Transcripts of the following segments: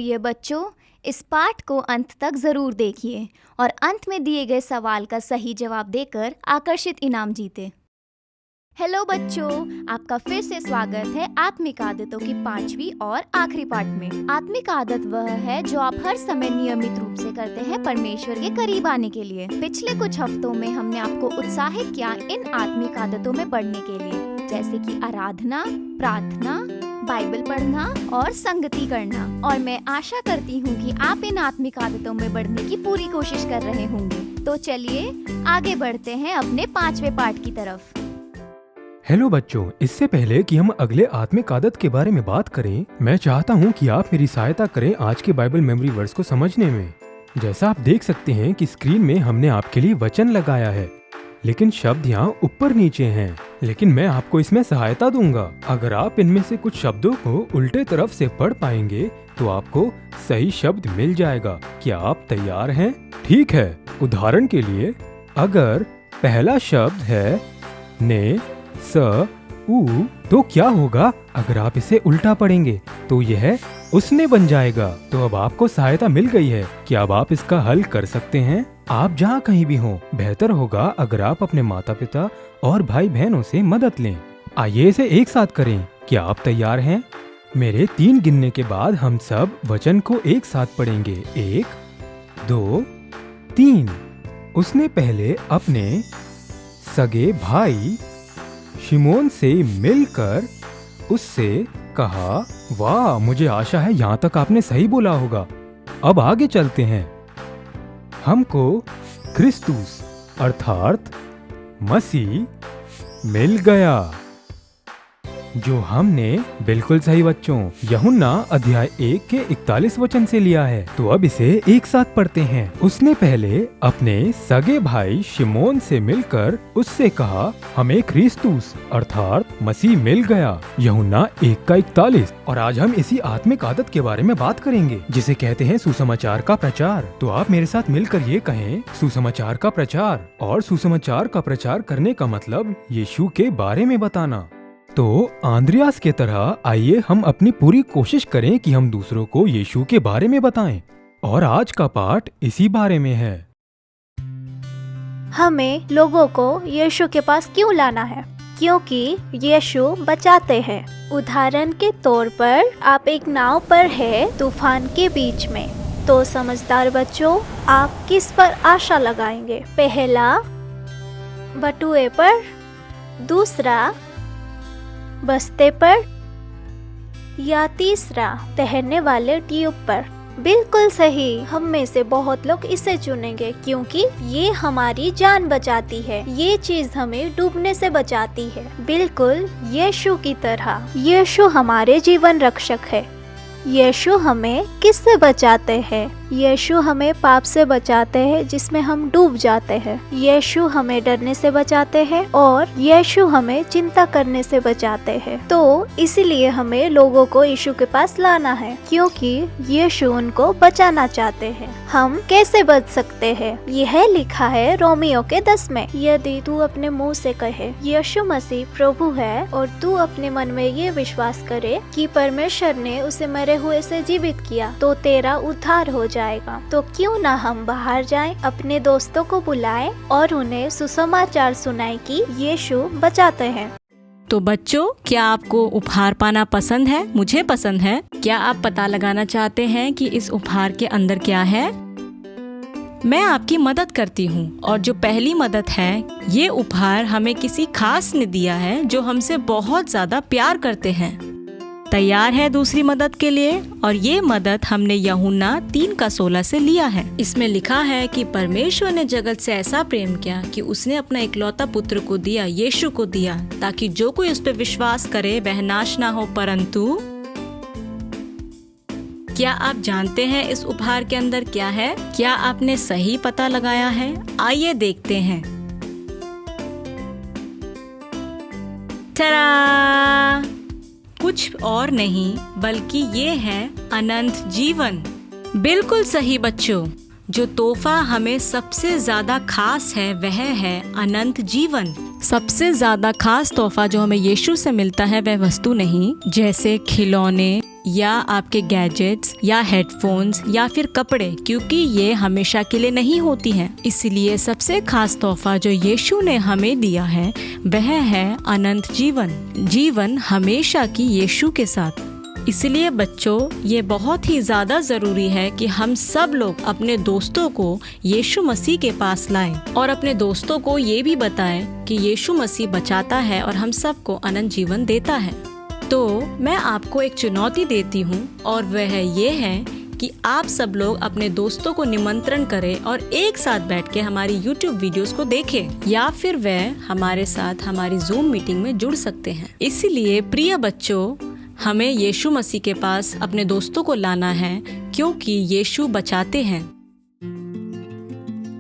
प्रिय बच्चों, इस पाठ को अंत तक ज़रूर देखिए और अंत में दिए गए सवाल का सही जवाब देकर आकर्षित इनाम जीते। हेलो बच्चों, आपका फिर से स्वागत है आत्मिक आदतों की 5वीं और आखिरी पाठ में। आत्मिक आदत वह है जो आप हर समय नियमित रूप से करते हैं परमेश्वर के करीब आने के लिए। पिछले कुछ हफ्तों में हमने आपको उत्साहित किया इन आत्मिक आदतों में बढ़ने के लिए, जैसे कि आराधना, प्रार्थना, बाइबल पढ़ना और संगति करना। और मैं आशा करती हूँ कि आप इन आत्मिक आदतों में बढ़ने की पूरी कोशिश कर रहे होंगे। तो चलिए आगे बढ़ते हैं अपने 5वें पाठ की तरफ। हेलो बच्चों, इससे पहले कि हम अगले आत्मिक आदत के बारे में बात करें, मैं चाहता हूं कि आप मेरी सहायता करें आज के बाइबल मेमोरी वर्स को समझने में। जैसा आप देख सकते हैं कि स्क्रीन में हमने आपके लिए वचन लगाया है, लेकिन शब्द यहाँ ऊपर नीचे हैं। लेकिन मैं आपको इसमें सहायता दूंगा। अगर आप इनमें से कुछ शब्दों को उल्टे तरफ से पढ़ पाएंगे तो आपको सही शब्द मिल जाएगा। क्या आप तैयार हैं? ठीक है, उदाहरण के लिए अगर पहला शब्द है ने स उ, तो क्या होगा अगर आप इसे उल्टा पढ़ेंगे? तो यह उसने बन जाएगा। तो अब आपको सहायता मिल गई है कि अब आप इसका हल कर सकते हैं। आप जहाँ कहीं भी हों, बेहतर होगा अगर आप अपने माता पिता और भाई बहनों से मदद लें। आइए इसे एक साथ करें। क्या आप तैयार हैं? मेरे 3 गिनने के बाद हम सब वचन को एक साथ पढ़ेंगे। 1, 2, 3। उसने पहले अपने सगे भाई शिमोन से मिलकर उससे कहा, वाह, मुझे आशा है यहाँ तक आपने सही बोला होगा। अब आगे चलते हैं। हमको क्रिस्तुस अर्थात मसीह मिल गया, जो हमने बिल्कुल सही बच्चों यूहन्ना अध्याय 1 के 41 वचन से लिया है। तो अब इसे एक साथ पढ़ते हैं। उसने पहले अपने सगे भाई शिमोन से मिलकर उससे कहा, हमें क्रिस्तुस अर्थात मसीह मिल गया, यूहन्ना 1 का 41। और आज हम इसी आत्मिक आदत के बारे में बात करेंगे जिसे कहते हैं सुसमाचार का प्रचार। तो आप मेरे साथ मिलकर ये कहें, सुसमाचार का प्रचार। और सुसमाचार का प्रचार करने का मतलब यीशु के बारे में बताना। तो आंद्रियास के तरह आइए हम अपनी पूरी कोशिश करें कि हम दूसरों को यीशु के बारे में बताएं। और आज का पाठ इसी बारे में है। हमें लोगों को यीशु के पास क्यों लाना है? क्योंकि यीशु बचाते हैं। उदाहरण के तौर पर आप एक नाव पर है तूफान के बीच में, तो समझदार बच्चों, आप किस पर आशा लगाएंगे? पहला, बटुए पर, दूसरा बस्ते पर, या तीसरा तैरने वाले ट्यूब पर? बिल्कुल सही। हम में से बहुत लोग इसे चुनेंगे क्योंकि ये हमारी जान बचाती है। ये चीज हमें डूबने से बचाती है, बिल्कुल यीशु की तरह। यीशु हमारे जीवन रक्षक है। यीशु हमें किससे बचाते हैं? यीशु हमें पाप से बचाते हैं जिसमें हम डूब जाते हैं। यीशु हमें डरने से बचाते हैं और यीशु हमें चिंता करने से बचाते हैं। तो इसीलिए हमें लोगों को यीशु के पास लाना है, क्योंकि यीशु उनको बचाना चाहते हैं। हम कैसे बच सकते हैं? यह लिखा है रोमियो के 10 में, यदि तू अपने मुंह से कहे यीशु मसीह प्रभु है और तू अपने मन में ये विश्वास करे कि परमेश्वर ने उसे मरे हुए से जीवित किया, तो तेरा उद्धार हो जाएगा। तो क्यों ना हम बाहर जाएं, अपने दोस्तों को बुलाएं और उन्हें सुसमाचार सुनाएं कि यीशु बचाते हैं। तो बच्चों, क्या आपको उपहार पाना पसंद है? मुझे पसंद है। क्या आप पता लगाना चाहते हैं कि इस उपहार के अंदर क्या है? मैं आपकी मदद करती हूँ। और जो पहली मदद है, ये उपहार हमें किसी खास ने दिया है जो हमसे बहुत ज्यादा प्यार करते हैं। तैयार है दूसरी मदद के लिए? और ये मदद हमने यूहन्ना 3 का 16 से लिया है। इसमें लिखा है कि परमेश्वर ने जगत से ऐसा प्रेम किया कि उसने अपना इकलौता पुत्र को दिया, यीशु को दिया, ताकि जो कोई उस पर विश्वास करे वह नाश ना हो परंतु। क्या आप जानते हैं इस उपहार के अंदर क्या है? क्या आपने सही पता लगाया है? आइए देखते हैं। टरा! कुछ और नहीं बल्कि ये है अनंत जीवन। बिल्कुल सही बच्चों, जो तोहफा हमें सबसे ज्यादा खास है वह है अनंत जीवन। सबसे ज्यादा खास तोहफा जो हमें यीशु से मिलता है वह वस्तु नहीं, जैसे खिलौने या आपके गैजेट्स या हेडफोन्स या फिर कपड़े, क्योंकि ये हमेशा के लिए नहीं होती हैं। इसलिए सबसे खास तोहफा जो यीशु ने हमें दिया है वह है अनंत जीवन, जीवन हमेशा की यीशु के साथ। इसलिए बच्चों, ये बहुत ही ज़्यादा ज़रूरी है कि हम सब लोग अपने दोस्तों को यीशु मसीह के पास लाएं और अपने दोस्तों को ये भी बताएं कि यीशु मसीह बचाता है और हम सबको अनंत जीवन देता है। तो मैं आपको एक चुनौती देती हूँ और वह ये है कि आप सब लोग अपने दोस्तों को निमंत्रण करें और एक साथ बैठ के हमारी YouTube वीडियोस को देखें, या फिर वह हमारे साथ हमारी Zoom मीटिंग में जुड़ सकते हैं। इसीलिए प्रिय बच्चों, हमें यीशु मसीह के पास अपने दोस्तों को लाना है, क्योंकि यीशु बचाते हैं।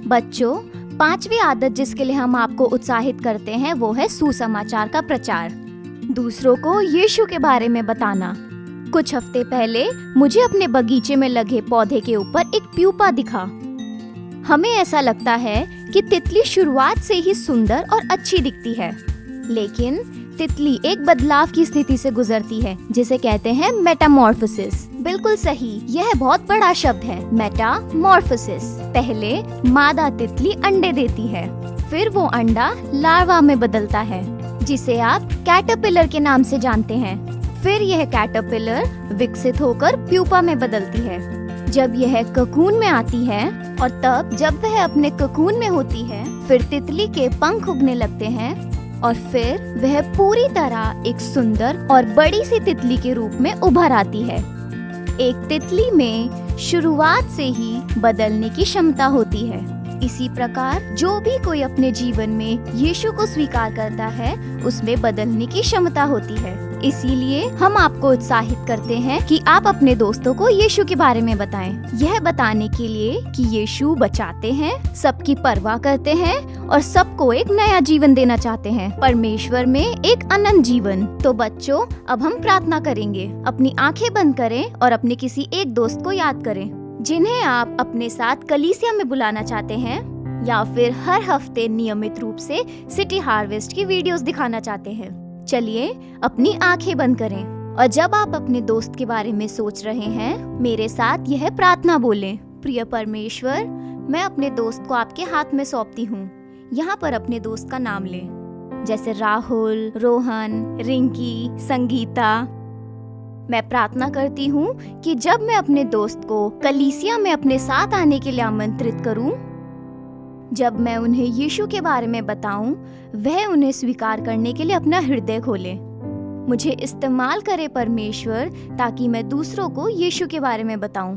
बच्चों, 5वीं आदत जिसके लिए हम आपको उत्साहित करते हैं वो है सुसमाचार का प्रचार, दूसरों को यीशु के बारे में बताना। कुछ हफ्ते पहले मुझे अपने बगीचे में लगे पौधे के ऊपर एक प्यूपा दिखा। हमें ऐसा लगता है कि तितली शुरुआत से ही सुंदर और अच्छी दिखती है, लेकिन तितली एक बदलाव की स्थिति से गुजरती है जिसे कहते हैं मेटामॉर्फोसिस। बिल्कुल सही, यह बहुत बड़ा शब्द है, मेटामॉर्फोसिस। पहले मादा तितली अंडे देती है, फिर वो अंडा लार्वा में बदलता है जिसे आप कैटरपिलर के नाम से जानते हैं। फिर यह कैटरपिलर विकसित होकर प्यूपा में बदलती है। जब यह ककून में आती है और तब जब वह अपने ककून में होती है, फिर तितली के पंख उगने लगते हैं और फिर वह पूरी तरह एक सुंदर और बड़ी सी तितली के रूप में उभर आती है। एक तितली में शुरुआत से ही बदलने की क्षमता होती है। इसी प्रकार जो भी कोई अपने जीवन में यीशु को स्वीकार करता है, उसमें बदलने की क्षमता होती है। इसीलिए हम आपको उत्साहित करते हैं कि आप अपने दोस्तों को यीशु के बारे में बताएं। यह बताने के लिए कि यीशु बचाते हैं, सबकी परवाह करते हैं और सबको एक नया जीवन देना चाहते हैं, परमेश्वर में एक अनंत जीवन। तो बच्चों, अब हम प्रार्थना करेंगे। अपनी आंखें बंद करें और अपने किसी एक दोस्त को याद करें जिन्हें आप अपने साथ कलीसिया में बुलाना चाहते हैं, या फिर हर हफ्ते नियमित रूप से सिटी हार्वेस्ट की वीडियोस दिखाना चाहते हैं। चलिए अपनी आंखें बंद करें और जब आप अपने दोस्त के बारे में सोच रहे हैं, मेरे साथ यह प्रार्थना बोलें। प्रिय परमेश्वर, मैं अपने दोस्त को आपके हाथ में सौंपती हूँ। यहाँ पर अपने दोस्त का नाम लें, जैसे राहुल, रोहन, रिंकी, संगीता। मैं प्रार्थना करती हूँ कि जब मैं अपने दोस्त को कलीसिया में अपने साथ आने के लिए आमंत्रित करूँ, जब मैं उन्हें यीशु के बारे में बताऊं, वह उन्हें स्वीकार करने के लिए अपना हृदय खोले। मुझे इस्तेमाल करे परमेश्वर, ताकि मैं दूसरों को यीशु के बारे में बताऊं।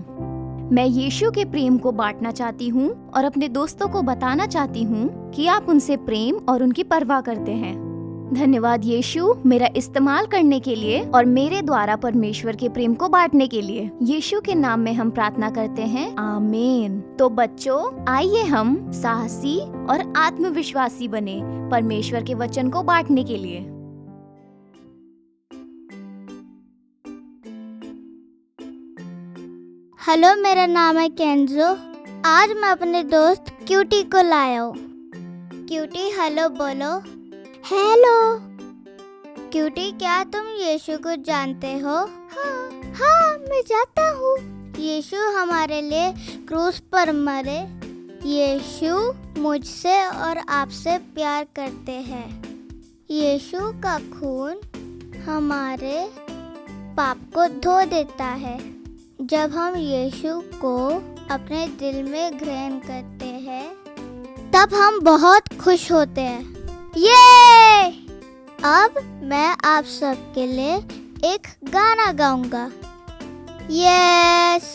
मैं यीशु के प्रेम को बांटना चाहती हूं और अपने दोस्तों को बताना चाहती हूं कि आप उनसे प्रेम और उनकी परवाह करते हैं। धन्यवाद यीशु, मेरा इस्तेमाल करने के लिए और मेरे द्वारा परमेश्वर के प्रेम को बांटने के लिए। यीशु के नाम में हम प्रार्थना करते हैं, आमीन। तो बच्चों, आइए हम साहसी और आत्मविश्वासी बने परमेश्वर के वचन को बांटने के लिए। हेलो, मेरा नाम है केंजो। आज मैं अपने दोस्त क्यूटी को लाया हूँ। क्यूटी, हेलो बोलो। हेलो। क्यूटी, क्या तुम यीशु को जानते हो? हाँ, मैं जानता हूँ। यीशु हमारे लिए क्रूस पर मरे। यीशु मुझसे और आपसे प्यार करते हैं। यीशु का खून हमारे पाप को धो देता है। जब हम यीशु को अपने दिल में ग्रहण करते हैं, तब हम बहुत खुश होते हैं। ये! अब मैं आप सबके लिए एक गाना गाऊंगा। Yes,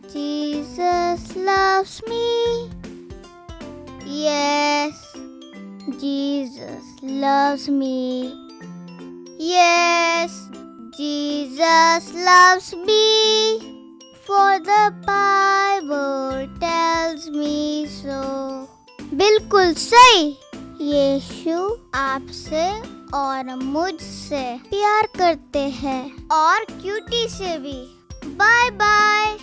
Jesus loves me. Yes, Jesus loves me. Yes, Jesus loves me. For the Bible tells me so. बिल्कुल सही। यीशु आपसे और मुझसे प्यार करते हैं और क्यूटी से भी। Bye bye.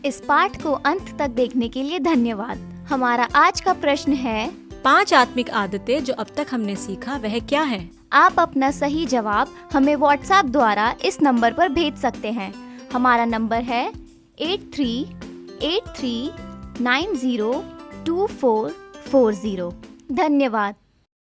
इस पाठ को अंत तक देखने के लिए धन्यवाद। हमारा आज का प्रश्न है, 5 आत्मिक आदतें जो अब तक हमने सीखा वह क्या है? आप अपना सही जवाब हमें व्हाट्सएप द्वारा इस नंबर पर भेज सकते हैं। हमारा नंबर है 8383902440। धन्यवाद।